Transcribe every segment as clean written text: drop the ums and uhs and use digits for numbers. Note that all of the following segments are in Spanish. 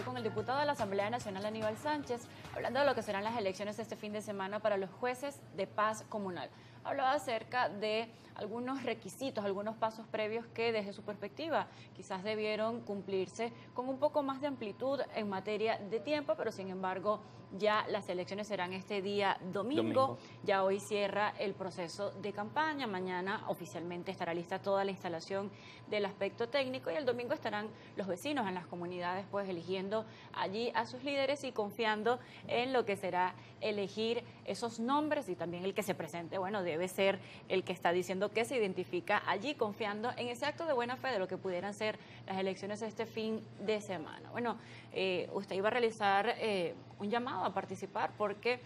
con el diputado de la Asamblea Nacional, Aníbal Sánchez, hablando de lo que serán las elecciones de este fin de semana para los jueces de paz comunal. Hablaba acerca de algunos requisitos, algunos pasos previos que desde su perspectiva quizás debieron cumplirse con un poco más de amplitud en materia de tiempo, pero sin embargo ya las elecciones serán este día domingo. Ya hoy cierra el proceso de campaña, mañana oficialmente estará lista toda la instalación del aspecto técnico y el domingo estarán los vecinos en las comunidades pues eligiendo allí a sus líderes y confiando en lo que será elegir esos nombres, y también el que se presente, bueno, debe ser el que está diciendo que se identifica allí, confiando en ese acto de buena fe de lo que pudieran ser las elecciones este fin de semana. Bueno, usted iba a realizar un llamado a participar porque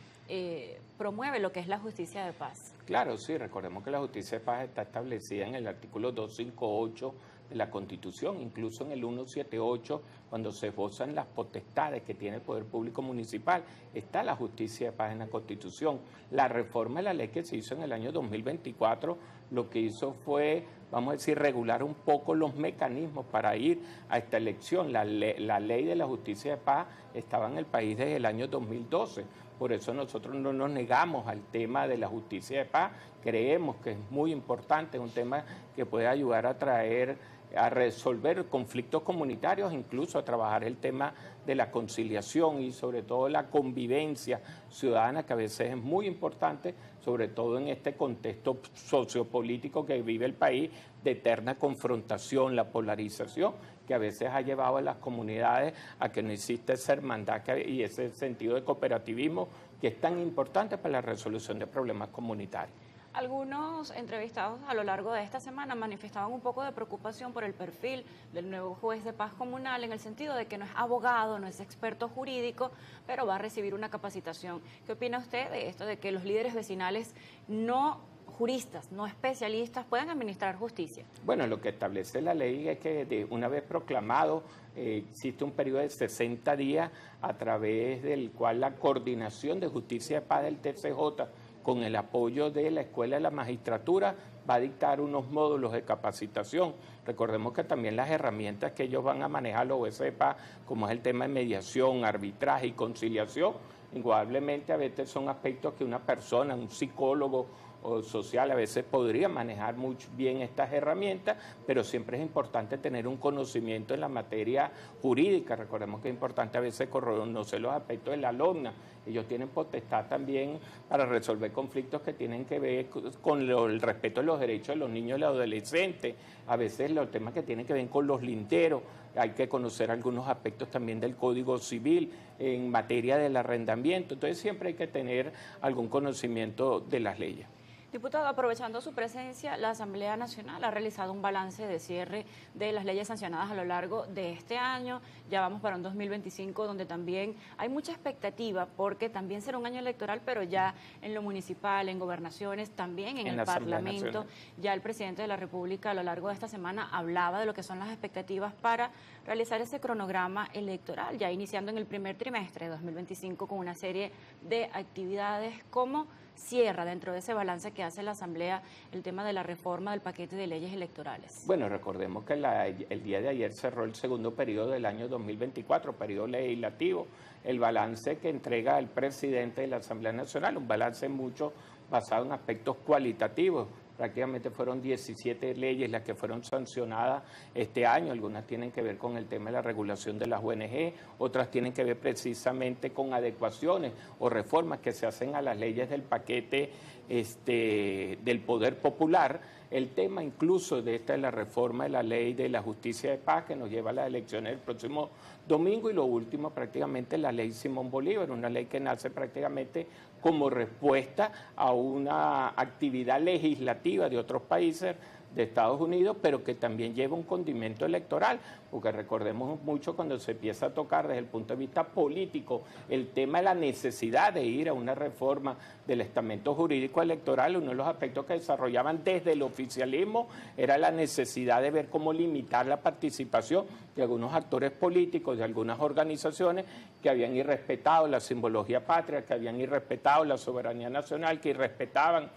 promueve lo que es la justicia de paz. Claro, sí, recordemos que la justicia de paz está establecida en el artículo 258 de la Constitución, incluso en el 178, cuando se esbozan las potestades que tiene el Poder Público Municipal, está la justicia de paz en la Constitución. La reforma de la ley que se hizo en el año 2024, lo que hizo fue, vamos a decir, regular un poco los mecanismos para ir a esta elección. La ley de la justicia de paz estaba en el país desde el año 2012. Por eso nosotros no nos negamos al tema de la justicia de paz. Creemos que es muy importante, es un tema que puede ayudar a resolver conflictos comunitarios, incluso a trabajar el tema de la conciliación y sobre todo la convivencia ciudadana, que a veces es muy importante, sobre todo en este contexto sociopolítico que vive el país, de eterna confrontación, la polarización, que a veces ha llevado a las comunidades a que no existe esa hermandad y ese sentido de cooperativismo que es tan importante para la resolución de problemas comunitarios. Algunos entrevistados a lo largo de esta semana manifestaban un poco de preocupación por el perfil del nuevo juez de paz comunal, en el sentido de que no es abogado, no es experto jurídico, pero va a recibir una capacitación. ¿Qué opina usted de esto, de que los líderes vecinales no juristas, no especialistas, puedan administrar justicia? Bueno, lo que establece la ley es que una vez proclamado existe un periodo de 60 días a través del cual la Coordinación de Justicia de Paz del TCJ, con el apoyo de la Escuela de la Magistratura, va a dictar unos módulos de capacitación. Recordemos que también las herramientas que ellos van a manejar los jueces de paz, como es el tema de mediación, arbitraje y conciliación, indudablemente a veces son aspectos que una persona, un psicólogo o social, a veces podría manejar muy bien estas herramientas, pero siempre es importante tener un conocimiento en la materia jurídica. Recordemos que es importante a veces conocer los aspectos de la LOGNA. Ellos tienen potestad también para resolver conflictos que tienen que ver con el respeto de los derechos de los niños y los adolescentes, a veces los temas que tienen que ver con los linderos. Hay que conocer algunos aspectos también del Código Civil en materia del arrendamiento. Entonces siempre hay que tener algún conocimiento de las leyes. Diputado, aprovechando su presencia, la Asamblea Nacional ha realizado un balance de cierre de las leyes sancionadas a lo largo de este año. Ya vamos para un 2025 donde también hay mucha expectativa, porque también será un año electoral, pero ya en lo municipal, en gobernaciones, también en el Parlamento. Ya el presidente de la República a lo largo de esta semana hablaba de lo que son las expectativas para realizar ese cronograma electoral, ya iniciando en el primer trimestre de 2025 con una serie de actividades. Como cierra dentro de ese balance que hace la Asamblea el tema de la reforma del paquete de leyes electorales? Bueno, recordemos que el día de ayer cerró el segundo periodo del año 2024, periodo legislativo. El balance que entrega el presidente de la Asamblea Nacional, un balance mucho basado en aspectos cualitativos. Prácticamente fueron 17 leyes las que fueron sancionadas este año. Algunas tienen que ver con el tema de la regulación de las ONG, otras tienen que ver precisamente con adecuaciones o reformas que se hacen a las leyes del paquete del Poder Popular. El tema incluso de esta es la reforma de la ley de la justicia de paz, que nos lleva a las elecciones el próximo domingo, y lo último prácticamente la ley Simón Bolívar, una ley que nace prácticamente como respuesta a una actividad legislativa de otros países de Estados Unidos, pero que también lleva un condimento electoral, porque recordemos mucho cuando se empieza a tocar desde el punto de vista político el tema de la necesidad de ir a una reforma del estamento jurídico electoral. Uno de los aspectos que desarrollaban desde el oficialismo era la necesidad de ver cómo limitar la participación de algunos actores políticos, de algunas organizaciones que habían irrespetado la simbología patria, que habían irrespetado la soberanía nacional, que irrespetaban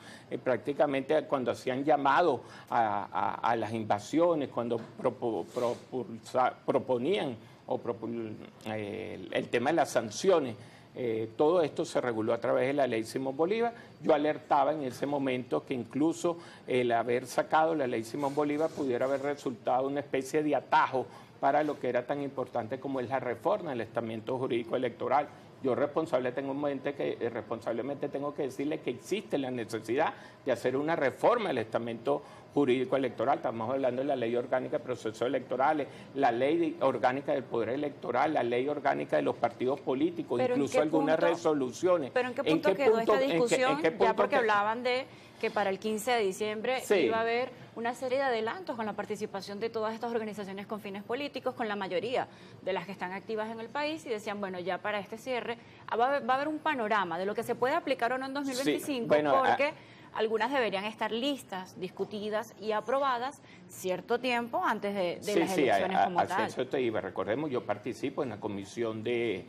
prácticamente cuando hacían llamado a las invasiones, cuando proponían el tema de las sanciones. Todo esto se reguló a través de la ley Simón Bolívar. Yo alertaba en ese momento que incluso el haber sacado la ley Simón Bolívar pudiera haber resultado una especie de atajo para lo que era tan importante como es la reforma del estamento jurídico electoral. Yo responsablemente tengo que decirle que existe la necesidad de hacer una reforma del estamento jurídico electoral. Estamos hablando de la ley orgánica de procesos electorales, la ley orgánica del poder electoral, la ley orgánica de los partidos políticos, incluso algunas resoluciones. ¿Pero en qué punto quedó esta discusión? Ya porque hablaban de que para el 15 de diciembre iba a haber una serie de adelantos con la participación de todas estas organizaciones con fines políticos, con la mayoría de las que están activas en el país, y decían, bueno, ya para este cierre va a haber un panorama de lo que se puede aplicar o no en 2025, porque algunas deberían estar listas, discutidas y aprobadas cierto tiempo antes de las elecciones como tal. Eso te iba. Recordemos, yo participo en la comisión de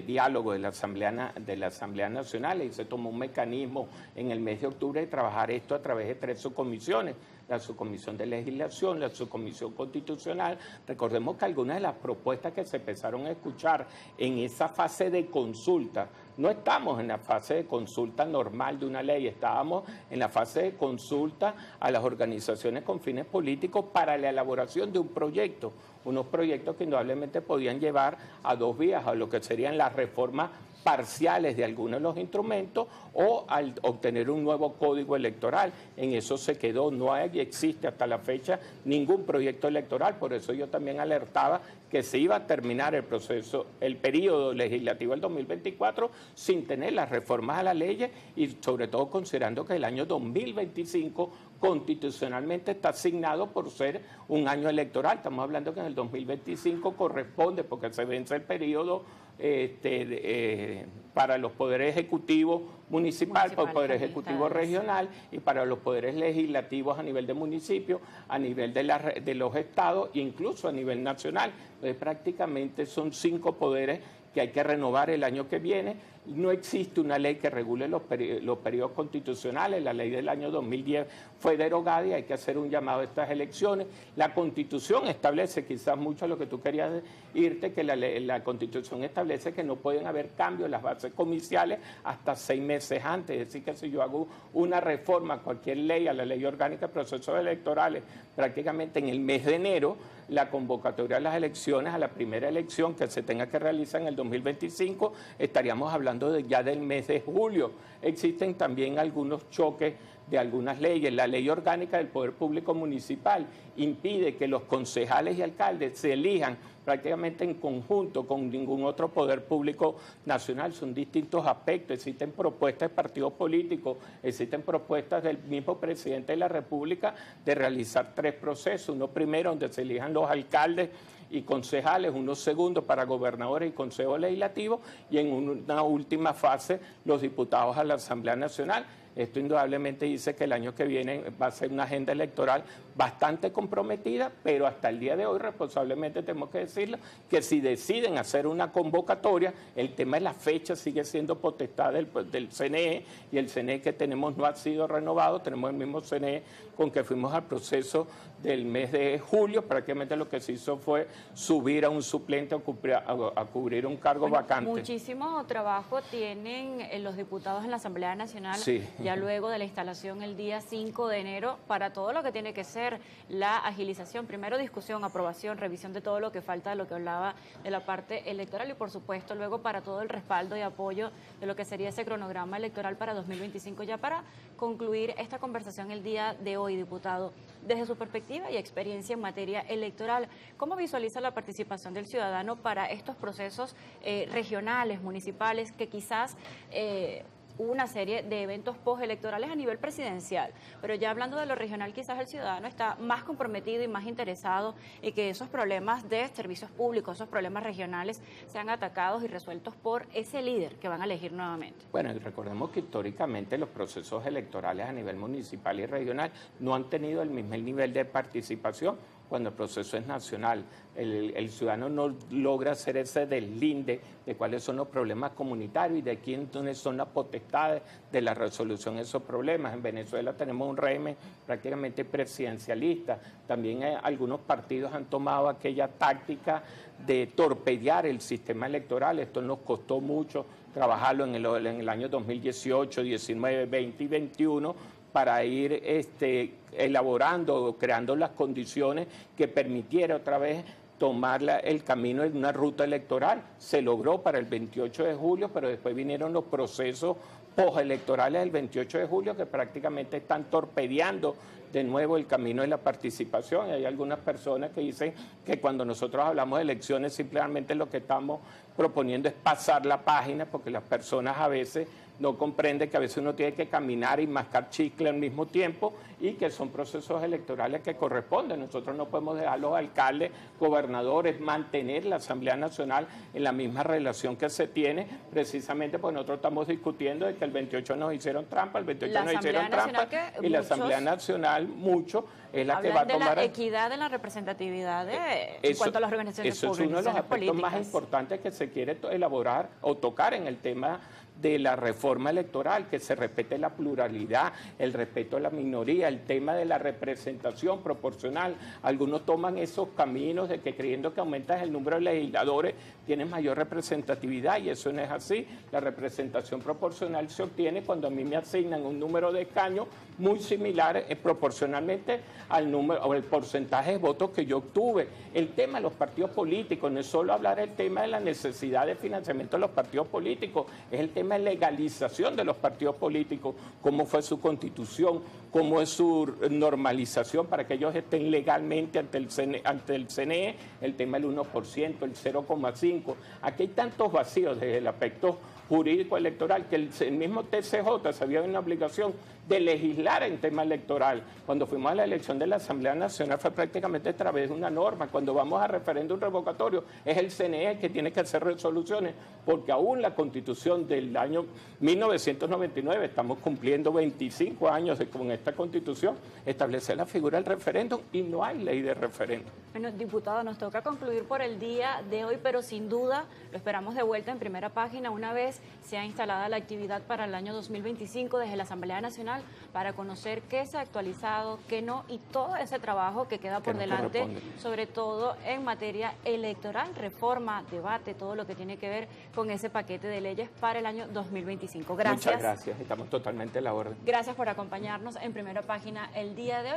diálogo de la Asamblea Nacional, y se tomó un mecanismo en el mes de octubre de trabajar esto a través de 3 subcomisiones: la subcomisión de legislación, la subcomisión constitucional. Recordemos que algunas de las propuestas que se empezaron a escuchar en esa fase de consulta, no estamos en la fase de consulta normal de una ley, estábamos en la fase de consulta a las organizaciones con fines políticos para la elaboración de un proyecto, unos proyectos que indudablemente podían llevar a 2 vías, a lo que serían las reformas parciales de algunos de los instrumentos o al obtener un nuevo código electoral. En eso se quedó, no existe hasta la fecha ningún proyecto electoral. Por eso yo también alertaba que se iba a terminar el proceso, el periodo legislativo del 2024 sin tener las reformas a la ley, y sobre todo considerando que el año 2025 constitucionalmente está asignado por ser un año electoral. Estamos hablando que en el 2025 corresponde, porque se vence el periodo para los poderes ejecutivos municipal, para el poder ejecutivo regional y para los poderes legislativos a nivel de municipio, a nivel de los estados e incluso a nivel nacional. Entonces prácticamente son 5 poderes que hay que renovar el año que viene. No existe una ley que regule los periodos constitucionales. La ley del año 2010 fue derogada y hay que hacer un llamado a estas elecciones. La Constitución establece, quizás mucho a lo que tú querías irte, que la Constitución establece que no pueden haber cambios en las bases comiciales hasta 6 meses antes. Es decir, que si yo hago una reforma a cualquier ley, a la ley orgánica de procesos electorales, prácticamente en el mes de enero, la convocatoria de las elecciones, a la primera elección que se tenga que realizar en el 2025, estaríamos hablando ya del mes de julio. Existen también algunos choques de algunas leyes. La ley orgánica del Poder Público Municipal impide que los concejales y alcaldes se elijan prácticamente en conjunto con ningún otro poder público nacional. Son distintos aspectos. Existen propuestas de partidos políticos, existen propuestas del mismo presidente de la República de realizar 3 procesos. Uno primero donde se elijan los alcaldes y concejales, uno segundo para gobernadores y consejos legislativos, y en una última fase los diputados a la Asamblea Nacional. Esto indudablemente dice que el año que viene va a ser una agenda electoral bastante comprometida, pero hasta el día de hoy responsablemente tenemos que decirlo, que si deciden hacer una convocatoria, el tema de la fecha sigue siendo potestad del CNE, y el CNE que tenemos no ha sido renovado. Tenemos el mismo CNE con que fuimos al proceso del mes de julio. Prácticamente lo que se hizo fue subir a un suplente a cubrir un cargo vacante. Muchísimo trabajo tienen los diputados en la Asamblea Nacional, ya luego de la instalación el día 5 de enero, para todo lo que tiene que ser la agilización, primero discusión, aprobación, revisión de todo lo que falta, de lo que hablaba de la parte electoral, y por supuesto luego para todo el respaldo y apoyo de lo que sería ese cronograma electoral para 2025. Ya para concluir esta conversación el día de hoy, diputado, desde su perspectiva y experiencia en materia electoral, ¿cómo visualiza la participación del ciudadano para estos procesos regionales, municipales, que quizás hubo una serie de eventos postelectorales a nivel presidencial, pero ya hablando de lo regional, quizás el ciudadano está más comprometido y más interesado en que esos problemas de servicios públicos, esos problemas regionales, sean atacados y resueltos por ese líder que van a elegir nuevamente? Bueno, recordemos que históricamente los procesos electorales a nivel municipal y regional no han tenido el mismo nivel de participación cuando el proceso es nacional. El ciudadano no logra hacer ese deslinde de cuáles son los problemas comunitarios y de quiénes son las potestades de la resolución de esos problemas. En Venezuela tenemos un régimen prácticamente presidencialista. También algunos partidos han tomado aquella táctica de torpedear el sistema electoral. Esto nos costó mucho trabajarlo en el año 2018, 19, 20 y 21 para ir elaborando o creando las condiciones que permitiera otra vez tomar el camino de una ruta electoral. Se logró para el 28 de julio, pero después vinieron los procesos postelectorales del 28 de julio que prácticamente están torpedeando de nuevo el camino de la participación. Y hay algunas personas que dicen que cuando nosotros hablamos de elecciones simplemente lo que estamos proponiendo es pasar la página, porque las personas a veces no comprenden que a veces uno tiene que caminar y mascar chicle al mismo tiempo y que son procesos electorales que corresponden. Nosotros no podemos dejar a los alcaldes, gobernadores, mantener la Asamblea Nacional en la misma relación que se tiene, precisamente porque nosotros estamos discutiendo de que el 28 nos hicieron trampa, el 28 nos hicieron trampa, y la Asamblea Nacional mucho es la que va a tomar... de la equidad de la representatividad en cuanto a las organizaciones públicas. Eso es uno de los aspectos más importantes que se quiere elaborar o tocar en el tema de la reforma electoral, que se respete la pluralidad, el respeto a la minoría, el tema de la representación proporcional. Algunos toman esos caminos de que creyendo que aumentas el número de legisladores tienes mayor representatividad, y eso no es así. La representación proporcional se obtiene cuando a mí me asignan un número de escaños muy similar proporcionalmente al número o el porcentaje de votos que yo obtuve. El tema de los partidos políticos no es solo hablar del tema de la necesidad de financiamiento de los partidos políticos, es el tema de legalización de los partidos políticos, cómo fue su constitución, cómo es su normalización para que ellos estén legalmente ante el CNE, el tema del 1%, el 0,5%. Aquí hay tantos vacíos desde el aspecto jurídico electoral que el mismo TCJ se había una obligación de legislar en tema electoral. Cuando fuimos a la elección de la Asamblea Nacional fue prácticamente a través de una norma. Cuando vamos a referéndum revocatorio es el CNE que tiene que hacer resoluciones, porque aún la Constitución del año 1999, estamos cumpliendo 25 años con esta Constitución, establece la figura del referéndum y no hay ley de referéndum. Bueno, diputado, nos toca concluir por el día de hoy, pero sin duda lo esperamos de vuelta en Primera Página una vez sea instalada la actividad para el año 2025 desde la Asamblea Nacional, para conocer qué se ha actualizado, qué no, y todo ese trabajo que queda por delante, sobre todo en materia electoral, reforma, debate, todo lo que tiene que ver con ese paquete de leyes para el año 2025. Gracias. Muchas gracias, estamos totalmente a la orden. Gracias por acompañarnos en Primera Página el día de hoy.